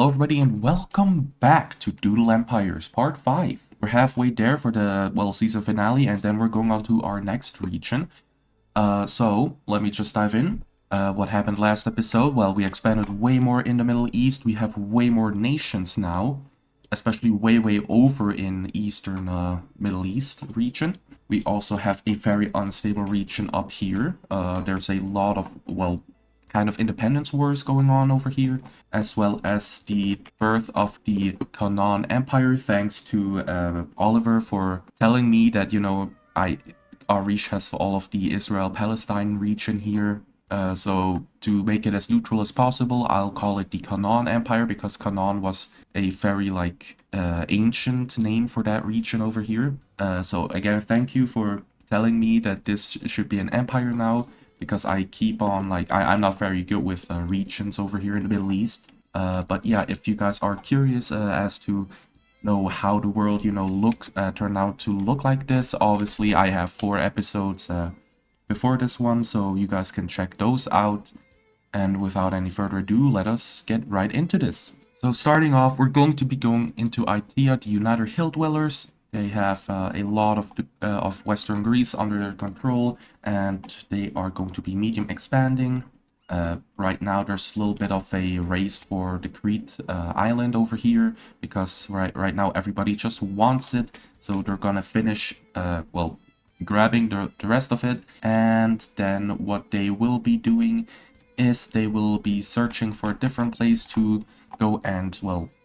Hello everybody and welcome back to Doodle Empires Part 5. We're halfway there for the, season finale, and then we're going on to our next region. So let me just dive in. What happened last episode? Well, we expanded way more in the Middle East. We have way more nations now, especially way over in Eastern Middle East region. We also have a very unstable region up here. There's a lot of, kind of independence wars going on over here, as well as the birth of the Canaan Empire, thanks to Oliver for telling me that, Arish has all of the Israel-Palestine region here. So to make it as neutral as possible, I'll call it the Canaan Empire, because Canaan was a very ancient name for that region over here. So again, thank you for telling me that this should be an empire now, because I keep on, I'm not very good with regions over here in the Middle East. But yeah, if you guys are curious as to know how the world, turned out to look like this, obviously I have 4 episodes before this one, so you guys can check those out. And without any further ado, let us get right into this. So starting off, we're going to be going into Itea, the United Hill Dwellers. They have a lot of Western Greece under their control, and they are going to be medium expanding. Right now, there's a little bit of a race for the Crete island over here, because right now everybody just wants it. So they're gonna finish, grabbing the rest of it, and then what they will be doing is they will be searching for a different place to go and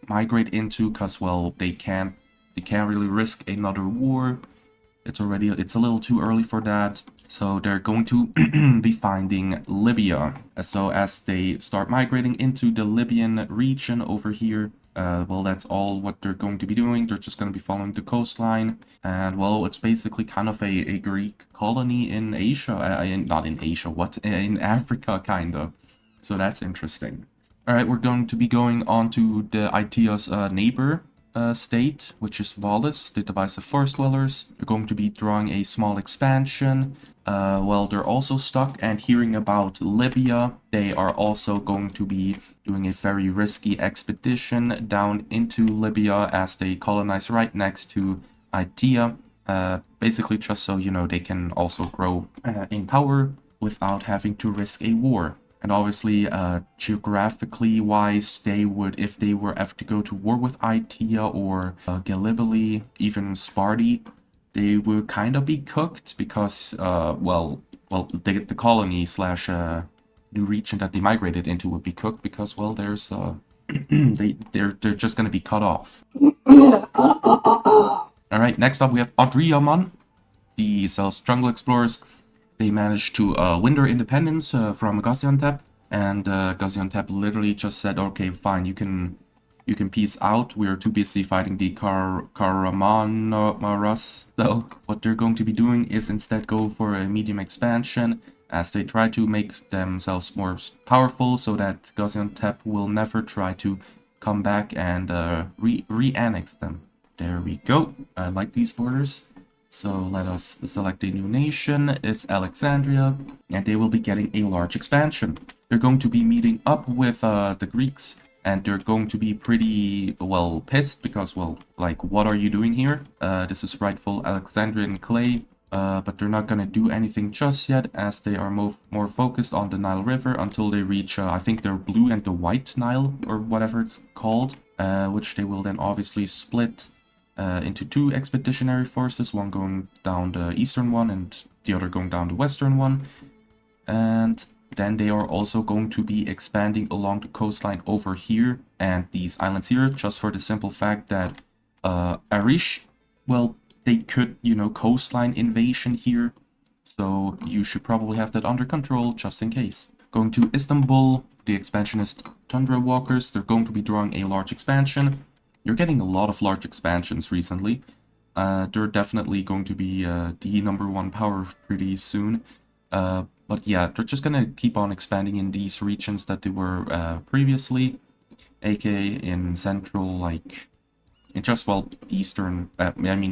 migrate into, because they can't really risk another war. It's a little too early for that. So they're going to be finding Libya. So as they start migrating into the Libyan region over here, that's all what they're going to be doing. They're just going to be following the coastline. And it's basically kind of a Greek colony in Asia. Not in Asia, in Africa, kind of. So that's interesting. All right, we're going to be going on to the Aitea's neighbor state, which is Volis, the divisive forest dwellers. They're going to be drawing a small expansion. They're also stuck, and hearing about Libya, they are also going to be doing a very risky expedition down into Libya as they colonize right next to Aitea. Basically just so, they can also grow in power without having to risk a war. And obviously, geographically wise, they would, if they were ever to go to war with Itea or Gallipoli, even Sparti, they would kind of be cooked, because, the colony slash new region that they migrated into would be cooked, because, there's they're just gonna be cut off. All right, next up we have Adryaman, the Cells Jungle Explorers. They managed to win their independence from Gaziantep, and Gaziantep literally just said, okay, fine, you can peace out. We're too busy fighting the Karamanomaras. So what they're going to be doing is instead go for a medium expansion, as they try to make themselves more powerful, so that Gaziantep will never try to come back and re-annex them. There we go. I like these borders. So let us select a new nation. It's Alexandria, and they will be getting a large expansion. They're going to be meeting up with the Greeks, and they're going to be pretty, pissed, because, what are you doing here? This is rightful Alexandrian clay, but they're not going to do anything just yet, as they are more focused on the Nile River until they reach, I think, their blue and the white Nile, or whatever it's called, which they will then obviously split into 2 expeditionary forces, one going down the eastern one and the other going down the western one. And then they are also going to be expanding along the coastline over here and these islands here, just for the simple fact that Arish, they could, coastline invasion here. So you should probably have that under control, just in case. Going to Istanbul, the expansionist Tundra Walkers, they're going to be drawing a large expansion. You're getting a lot of large expansions recently. They're definitely going to be the #1 power pretty soon. But yeah, they're just gonna keep on expanding in these regions that they were previously, aka in central, in just, eastern,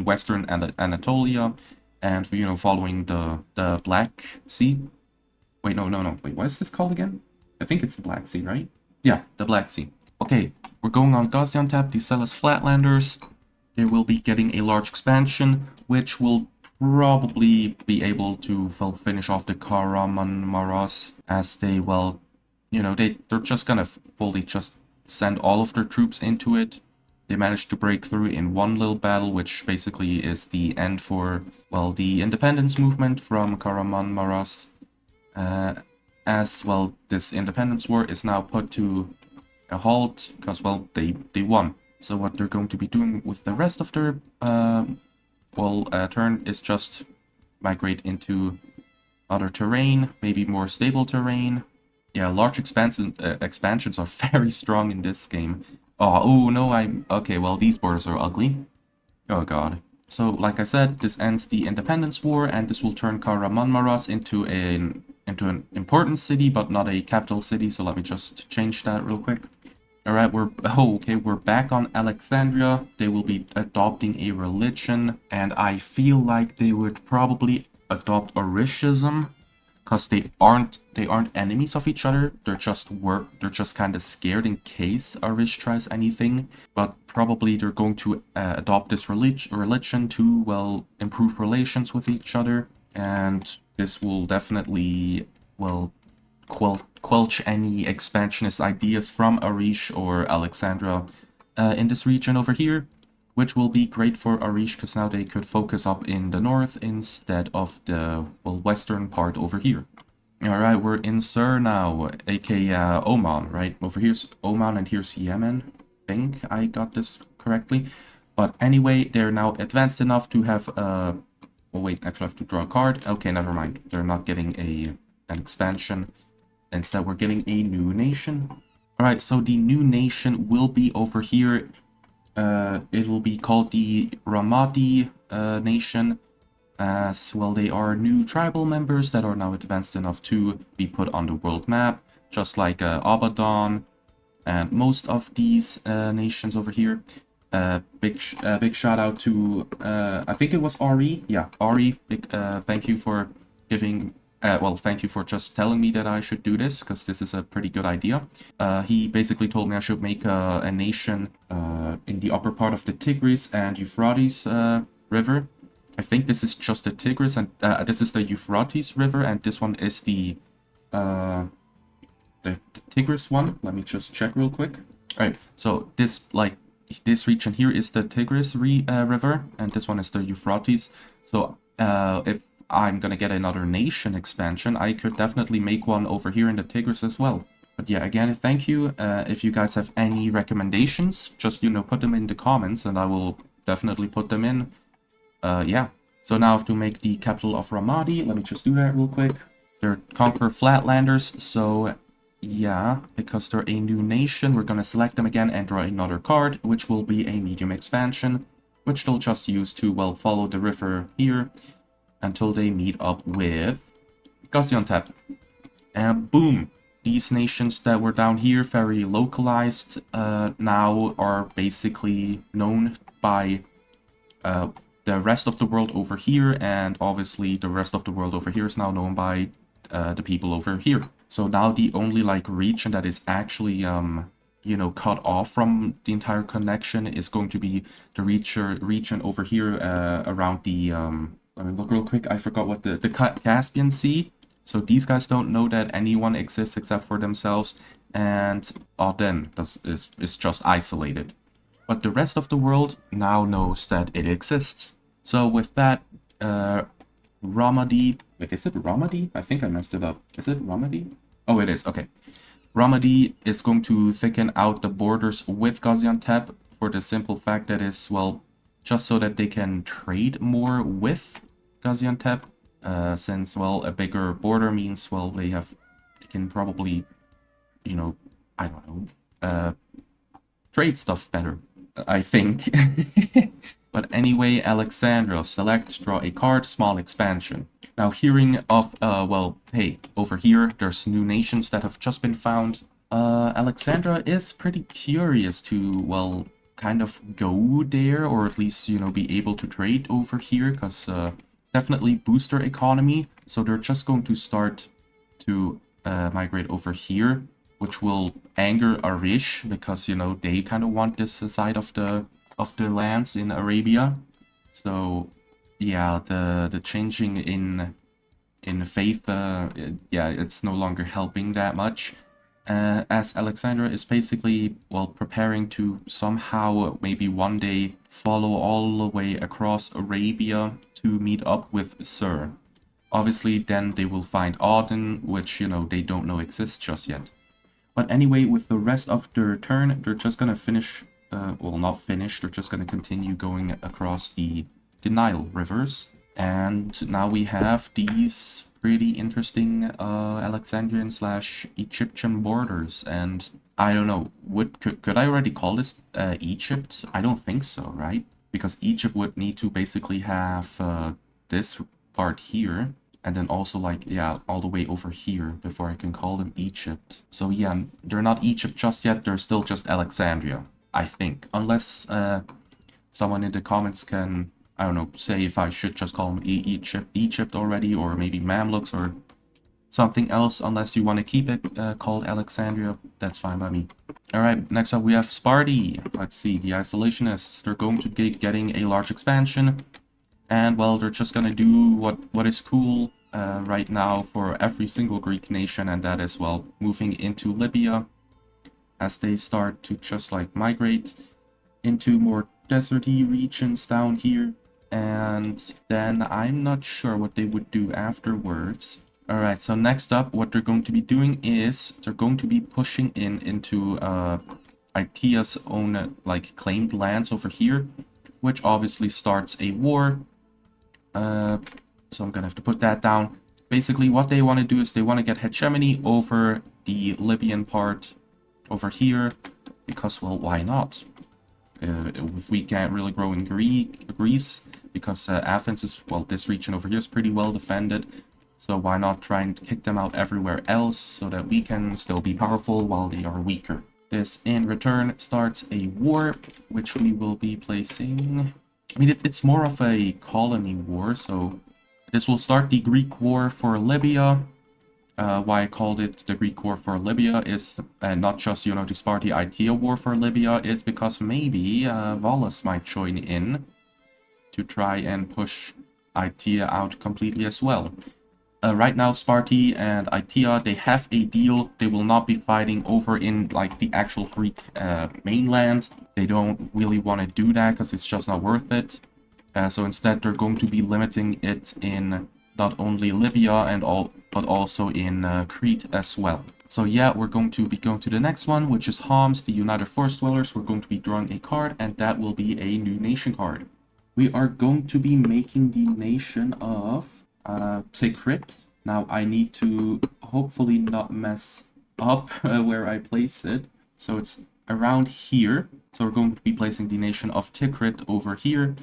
western Anatolia, and, following the Black Sea. Wait, no. Wait, what is this called again? I think it's the Black Sea, right? Yeah, the Black Sea. Okay, we're going on Gaziantep, the Celes Flatlanders. They will be getting a large expansion, which will probably be able to finish off the Karaman Maras, as they, well, you know, they're just gonna fully just send all of their troops into it. They managed to break through in one little battle, which basically is the end for, well, the independence movement from Karaman Maras. As well, this independence war is now put to a halt because, well, they won. So what they're going to be doing with the rest of their turn is just migrate into other terrain, maybe more stable terrain. Yeah, large expansions are very strong in this game. Oh no, okay, well, these borders are ugly. Oh god. So, like I said, this ends the independence war, and this will turn Kahramanmaraş into an important city, but not a capital city. So let me just change that real quick. All right, we're back on Alexandria. They will be adopting a religion, and I feel like they would probably adopt Orishism, because they aren't enemies of each other. They're just kind of scared in case Arish tries anything. But probably they're going to adopt this religion to, well, improve relations with each other, and this will definitely, well, quelch any expansionist ideas from Arish or Alexandria in this region over here, which will be great for Arish because now they could focus up in the north instead of the, well, western part over here. Alright, we're in Sur now, aka Oman, right? Over here's Oman and here's Yemen. I think I got this correctly. But anyway, they're now advanced enough to have oh wait, actually I have to draw a card. Okay, never mind. They're not getting an expansion. Instead, we're getting a new nation. Alright, so the new nation will be over here. It will be called the Ramadi nation. As well, they are new tribal members that are now advanced enough to be put on the world map, just like Abadan and most of these nations over here. Big shout out to I think it was Ari. Yeah, Ari. Thank you for giving. Thank you for just telling me that I should do this, because this is a pretty good idea. He basically told me I should make a nation in the upper part of the Tigris and Euphrates river. I think this is just the Tigris, and this is the Euphrates river, and this one is the Tigris one. Let me just check real quick. All right, so this region here is the Tigris river, and this one is the Euphrates. So if I'm gonna get another nation expansion, I could definitely make one over here in the Tigris as well. But yeah, again, thank you. If you guys have any recommendations, just, you know, put them in the comments, and I will definitely put them in. Yeah, so now to make the capital of Ramadi, let me just do that real quick. They're Conquer Flatlanders, so yeah, because they're a new nation, we're gonna select them again and draw another card, which will be a medium expansion, which they'll just use to, well, follow the river here until they meet up with Gaziantep. And boom! These nations that were down here, very localized, now are basically known by the rest of the world over here, and obviously the rest of the world over here is now known by the people over here. So now the only, like, region that is actually you know, cut off from the entire connection is going to be the region over here around the let me look real quick. I forgot what the Caspian Sea. So these guys don't know that anyone exists except for themselves, and Aden is just isolated. But the rest of the world now knows that it exists. So with that, Ramadi... Wait, is it Ramadi? I think I messed it up. Is it Ramadi? Oh, it is. Okay. Ramadi is going to thicken out the borders with Gaziantep for the simple fact that it's, well, just so that they can trade more with Gaziantep. Since, well, a bigger border means, well, they can probably, you know, I don't know, trade stuff better, I think. But anyway, Alexandria, select, draw a card, small expansion. Now, hearing of, well, hey, over here, there's new nations that have just been found. Alexandria is pretty curious to, well, kind of go there, or at least, you know, be able to trade over here, because definitely boost their economy. So they're just going to start to migrate over here, which will anger Arish because you know they kind of want this side of the lands in Arabia. So yeah, the changing in faith, yeah, it's no longer helping that much. As Alexandria is basically, well, preparing to somehow maybe one day follow all the way across Arabia to meet up with Sir. Obviously, then they will find Auden, which, you know, they don't know exists just yet. But anyway, with the rest of their turn, they're just gonna finish, well, not finish, they're just gonna continue going across the Nile rivers. And now we have these pretty interesting Alexandrian slash Egyptian borders. And I don't know, could I already call this Egypt? I don't think so, right? Because Egypt would need to basically have this part here, and then also like, yeah, all the way over here before I can call them Egypt. So yeah, they're not Egypt just yet, they're still just Alexandria, I think. Unless someone in the comments can, I don't know, say if I should just call them Egypt already, or maybe Mamluks or something else. Unless you want to keep it called Alexandria, that's fine by me. Alright, next up we have Sparti. Let's see, the Isolationists. They're going to be getting a large expansion. And, well, they're just gonna do what is cool right now for every single Greek nation, and that is, well, moving into Libya as they start to just, like, migrate into more deserty regions down here. And then I'm not sure what they would do afterwards. Alright, so next up, what they're going to be doing is they're going to be pushing into Aitia's own, like, claimed lands over here, which obviously starts a war. So I'm gonna have to put that down. Basically, what they want to do is they want to get hegemony over the Libyan part over here, because, well, why not? If we can't really grow in Greece, because Athens is, well, this region over here is pretty well defended, so why not try and kick them out everywhere else so that we can still be powerful while they are weaker. This, in return, starts a war, which we will be placing... I mean, it's more of a colony war, so this will start the Greek War for Libya. Why I called it the Greek War for Libya is not just, you know, the Sparti-Aetia War for Libya, is because maybe Valus might join in to try and push Aetia out completely as well. Right now, Sparti and Aetia, they have a deal. They will not be fighting over in, like, the actual Greek mainland. They don't really want to do that because it's just not worth it. So instead, they're going to be limiting it in not only Libya but also in Crete as well. So yeah, we're going to be going to the next one, which is Homs, the United Forest Dwellers. We're going to be drawing a card, and that will be a new nation card. We are going to be making the nation of Tikrit. Now I need to hopefully not mess up where I place it. So it's around here. So we're going to be placing the nation of Tikrit over here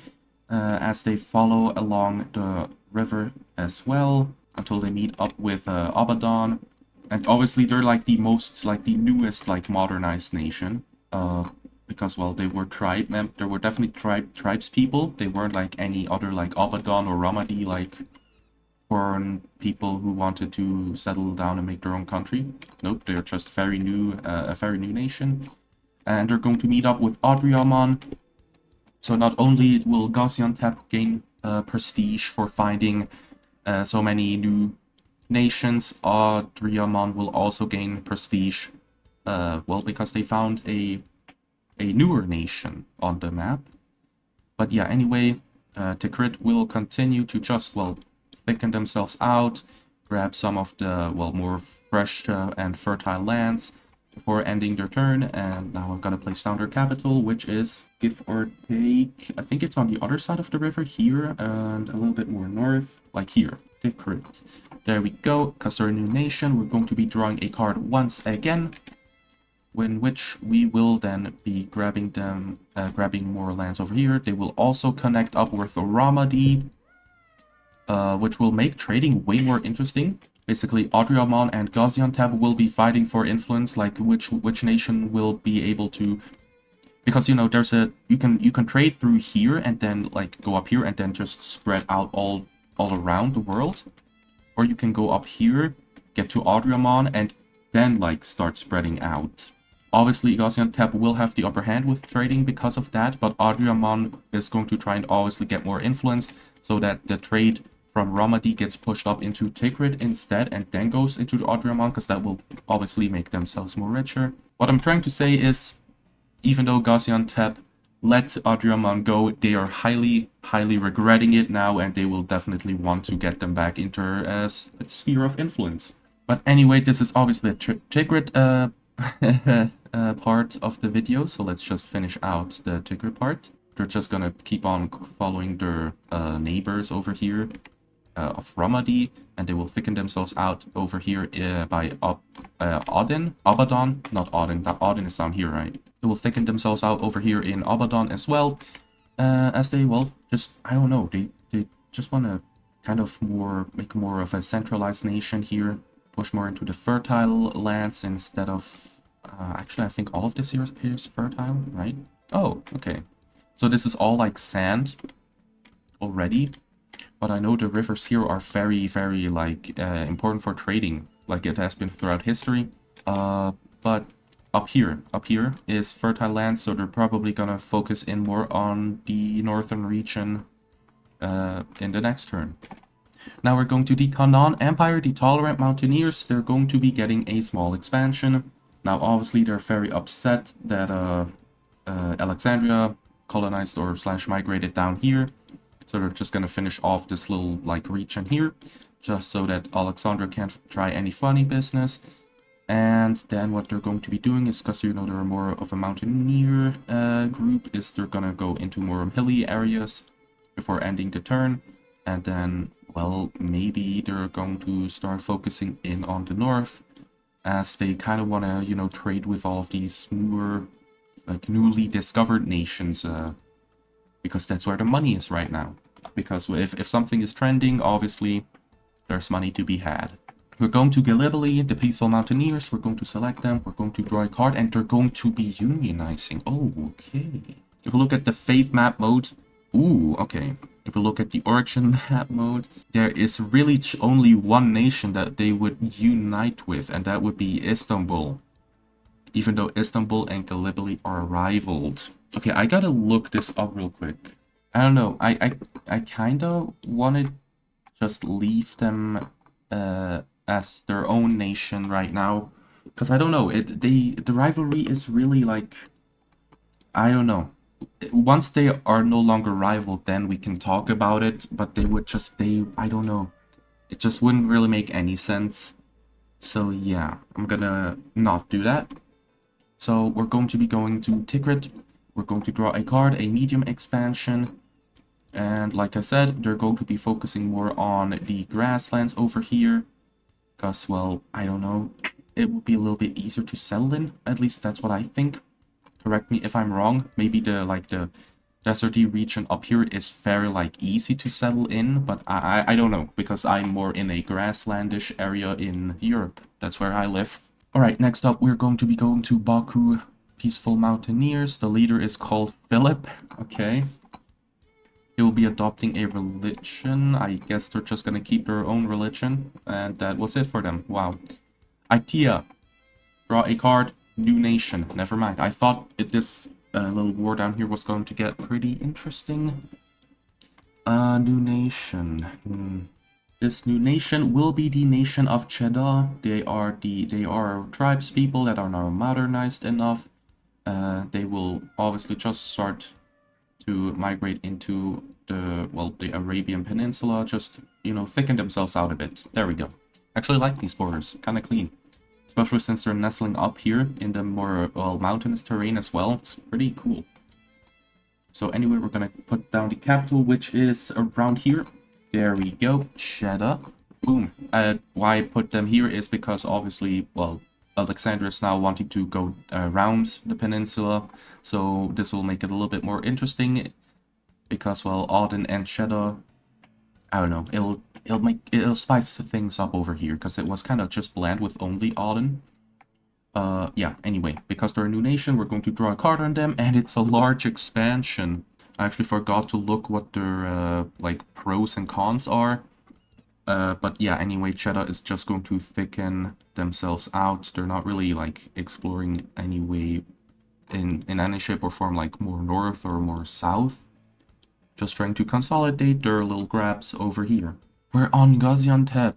as they follow along the river as well until they meet up with Abaddon. And obviously they're like the most, like the newest, like modernized nation. Because, well, they were there were definitely tribes people. They weren't like any other like Abaddon or Ramadi, like foreign people who wanted to settle down and make their own country. Nope, they're just very new, a very new nation. And they're going to meet up with Adryaman. So not only will Gaziantep gain prestige for finding so many new nations, Adryaman will also gain prestige, well, because they found a newer nation on the map. But yeah, anyway, Tikrit will continue to just, well, thicken themselves out, grab some of the, well, more fresh and fertile lands before ending their turn. And now I'm gonna place down their capital, which is, give or take, I think it's on the other side of the river here and a little bit more north, like here, Tikrit. There we go. Because they're a new nation, we're going to be drawing a card once again, in which we will then be grabbing them, grabbing more lands over here. They will also connect up with Ramadi, which will make trading way more interesting. Basically, Adryaman and Gaziantep will be fighting for influence, like which nation will be able to, because, you know, there's a you can trade through here and then like go up here and then just spread out all around the world, or you can go up here, get to Adryaman, and then like start spreading out. Obviously, Gaziantep will have the upper hand with trading because of that, but Adryaman is going to try and obviously get more influence so that the trade from Ramadi gets pushed up into Tikrit instead and then goes into Adryaman, because that will obviously make themselves more richer. What I'm trying to say is, even though Gaziantep let Adryaman go, they are highly regretting it now, and they will definitely want to get them back into a sphere of influence. But anyway, this is obviously a Tikrit part of the video, so let's just finish out the Tikrit part. They're just gonna keep on following their neighbors over here of Ramadi, and they will thicken themselves out over here by Abadan, not Aden, that Aden is down here, right? They will thicken themselves out over here in Abadan as well, as they, well, just, I don't know, they just want to kind of make more of a centralized nation here, push more into the fertile lands instead of, actually I think all of this here is fertile, right? Oh, okay. So this is all like sand already. But I know the rivers here are very, like important for trading, like it has been throughout history. But up here is fertile land, so they're probably gonna focus in more on the northern region in the next turn. Now we're going to the Canaan Empire, the Tolerant Mountaineers. They're going to be getting a small expansion. Now obviously they're very upset that Alexandria colonized or / migrated down here. So they're just gonna finish off this little like region here, just so that Alexandria can't try any funny business. And then what they're going to be doing is, because you know they're more of a mountaineer group, is they're gonna go into more hilly areas before ending the turn. And then, well, maybe they're going to start focusing in on the north, as they kind of want to, you know, trade with all of these newer, like newly discovered nations, because that's where the money is right now. Because if something is trending, obviously there's money to be had. We're going to Gallipoli, the Peaceful Mountaineers. We're going to select them. We're going to draw a card, and they're going to be unionizing. Oh, okay. If we look at the faith map mode, ooh, okay. If we look at the origin map mode, there is really only one nation that they would unite with, and that would be Istanbul. Even though Istanbul and Gallipoli are rivaled. Okay, I gotta look this up real quick. I don't know. I kind of want to just leave them as their own nation right now, because I don't know. The rivalry is really like, I don't know. Once they are no longer rival, then we can talk about it. But they would just I don't know. It just wouldn't really make any sense. So yeah, I'm gonna not do that. So we're going to be going to Tikrit. We're going to draw a card, a medium expansion. And like I said, they're going to be focusing more on the grasslands over here. Because, well, I don't know. It would be a little bit easier to settle in. At least that's what I think. Correct me if I'm wrong. Maybe the deserty region up here is very like easy to settle in. But I don't know. Because I'm more in a grasslandish area in Europe. That's where I live. Alright, next up we're going to be going to Baku Peaceful Mountaineers. The leader is called Philip. Okay. They will be adopting a religion. I guess they're just gonna keep their own religion. And that was it for them. Wow. Itea. Draw a card. New nation. Never mind. I thought this little war down here was going to get pretty interesting. New nation. This new nation will be the nation of Cheddar. They are tribes people that are now modernized enough. They will obviously just start to migrate into the Arabian Peninsula, just, you know, thicken themselves out a bit. There we go. Actually like these borders, kind of clean. Especially since they're nestling up here in the more, well, mountainous terrain as well. It's pretty cool. So anyway, we're gonna put down the capital, which is around here. There we go, Cheddar. Boom. Why I put them here is because obviously, well, Alexandria is now wanting to go around the peninsula, so this will make it a little bit more interesting. Because, well, Aden and Cheddar, I don't know, it'll spice things up over here, because it was kind of just bland with only Aden. Yeah, anyway, because they're a new nation, we're going to draw a card on them, and it's a large expansion. I actually forgot to look what their, like, pros and cons are. But yeah, anyway, Cheddar is just going to thicken themselves out. They're not really like exploring any way in any shape or form, like more north or more south. Just trying to consolidate their little grabs over here. We're on Gaziantep.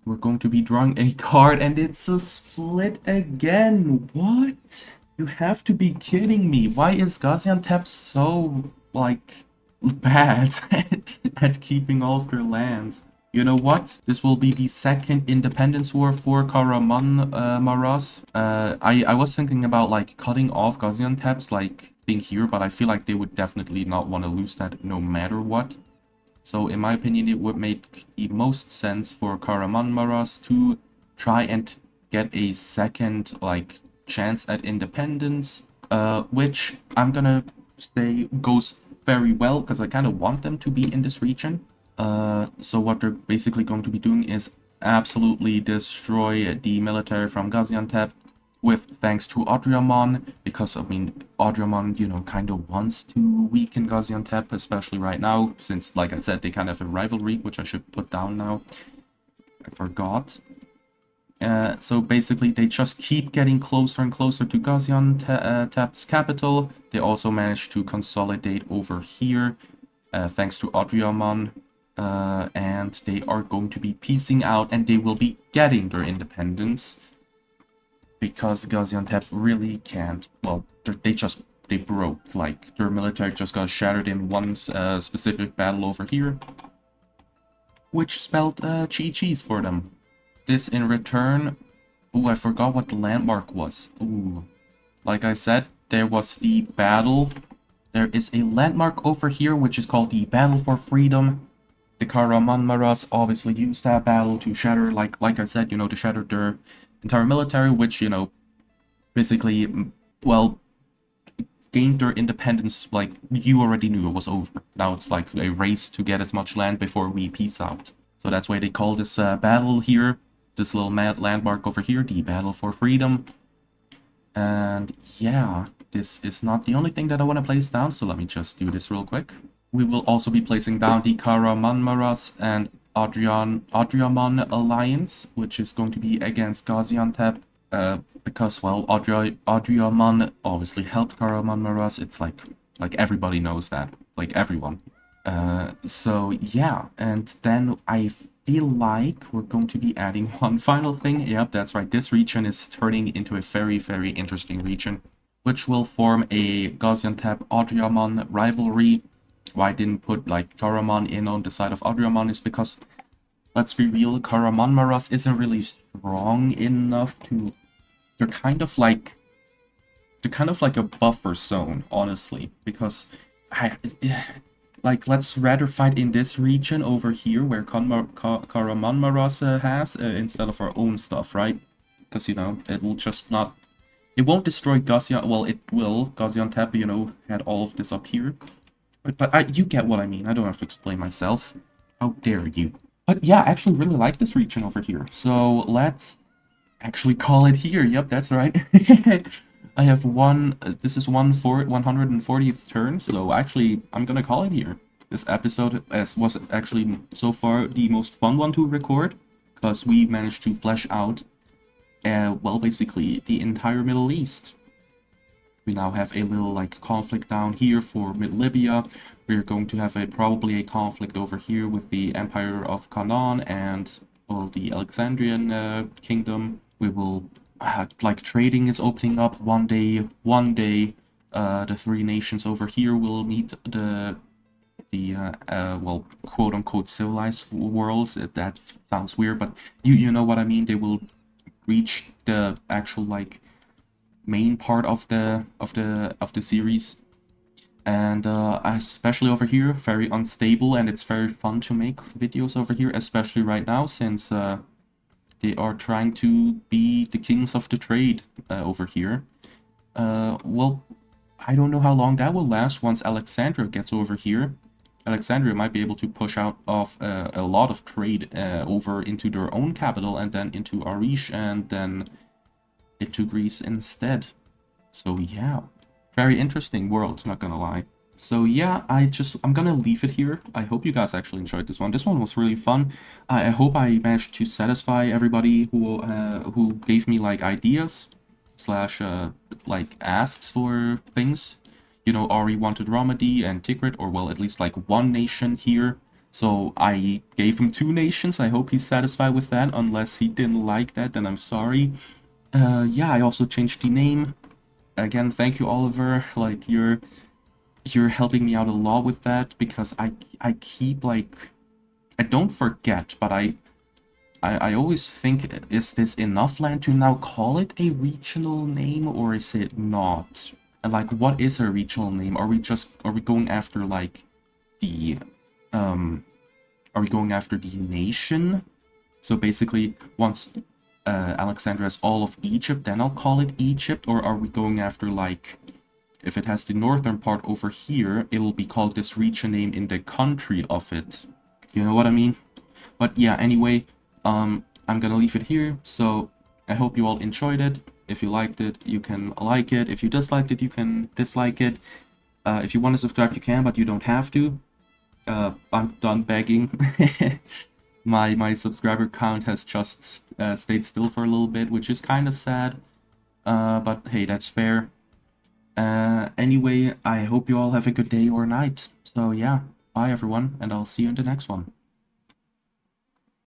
We're going to be drawing a card and it's a split again. What? You have to be kidding me. Why is Gaziantep so, like, bad at keeping all of their lands? You know what? This will be the second independence war for Kahramanmaraş. I was thinking about, like, cutting off Gaziantep's, like, thing here, but I feel like they would definitely not want to lose that no matter what. So in my opinion, it would make the most sense for Kahramanmaraş to try and get a second, like, chance at independence, which I'm gonna say goes very well, because I kind of want them to be in this region. So what they're basically going to be doing is absolutely destroy the military from Gaziantep, with thanks to Adryaman, because I mean Adryaman, you know, kind of wants to weaken Gaziantep, especially right now, since like I said, they kind of have a rivalry, which I should put down now. I forgot. So basically, they just keep getting closer and closer to Gaziantep's capital. They also managed to consolidate over here, thanks to Adryaman. And they are going to be piecing out, and they will be getting their independence. Because Gaziantep really can't, well, they broke, like, their military just got shattered in one specific battle over here, which spelled GG's for them. This in return, ooh, I forgot what the landmark was. Ooh, like I said, there was the battle. There is a landmark over here, which is called the Battle for Freedom. The Kahramanmaraş obviously used that battle to shatter, like I said, you know, to shatter their entire military, which, you know, basically, well, gained their independence, like, you already knew it was over. Now it's like a race to get as much land before we peace out. So that's why they call this battle here, this little landmark over here, the Battle for Freedom. And yeah, this is not the only thing that I want to place down, so let me just do this real quick. We will also be placing down the Kahramanmaraş and Adryaman alliance, which is going to be against Gaziantep. Because, well, Adryaman obviously helped Kahramanmaraş. It's like everybody knows that, like everyone. So yeah, and then I feel like we're going to be adding one final thing. Yep, that's right. This region is turning into a very, very interesting region, which will form a Gaziantep-Adryaman rivalry. Why I didn't put, like, Karaman in on the side of Adryaman is because, let's be real, Kahramanmaraş isn't really strong enough to... They're kind of like a buffer zone, honestly, because let's rather fight in this region over here where Kahramanmaraş has instead of our own stuff, right? Because, you know, it will just not... It won't destroy Gaziantep. Well, it will. Gaziantep, you know, had all of this up here. But you get what I mean. I don't have to explain myself. How dare you? But yeah, I actually really like this region over here. So let's actually call it here. Yep, that's right. I have one... this is 140th turn, so actually, I'm gonna call it here. This episode was actually, so far, the most fun one to record, because we managed to flesh out, well, basically, the entire Middle East. We now have a little, like, conflict down here for Mid-Libya. We're going to have probably a conflict over here with the Empire of Canaan and, well, the Alexandrian kingdom. We will, like, trading is opening up one day. The three nations over here will meet the well, quote-unquote civilized worlds. That sounds weird, but you know what I mean. They will reach the actual, like, main part of the series, and especially over here, very unstable, and it's very fun to make videos over here, especially right now, since they are trying to be the kings of the trade over here. Well, I don't know how long that will last once Alexandria gets over here. Alexandria might be able to push out of a lot of trade over into their own capital, and then into Arish, and then into Greece instead. So yeah, very interesting world, not gonna lie. So yeah, I'm gonna leave it here. I hope you guys actually enjoyed this one. This one was really fun. I hope I managed to satisfy everybody who gave me like ideas slash like asks for things. You know, Ari wanted Ramadi and Tigrit, or well, at least like one nation here. So I gave him two nations. I hope he's satisfied with that. Unless he didn't like that, then I'm sorry. Yeah, I also changed the name. Again, thank you, Oliver. Like you're helping me out a lot with that because I keep like I don't forget, but I always think, is this enough land to now call it a regional name or is it not? And like, what is a regional name? Are we going after like the um are we going after the nation? So basically, once Alexandria has all of Egypt, then I'll call it Egypt, or are we going after like, if it has the northern part over here, it'll be called this region name in the country of it. You know what I mean? But yeah, anyway, I'm gonna leave it here. So I hope you all enjoyed it. If you liked it, you can like it. If you disliked it, you can dislike it. If you want to subscribe, you can, but you don't have to. I'm done begging. My subscriber count has just stayed still for a little bit, which is kind of sad. But hey, that's fair. Anyway, I hope you all have a good day or night. So yeah, bye everyone, and I'll see you in the next one.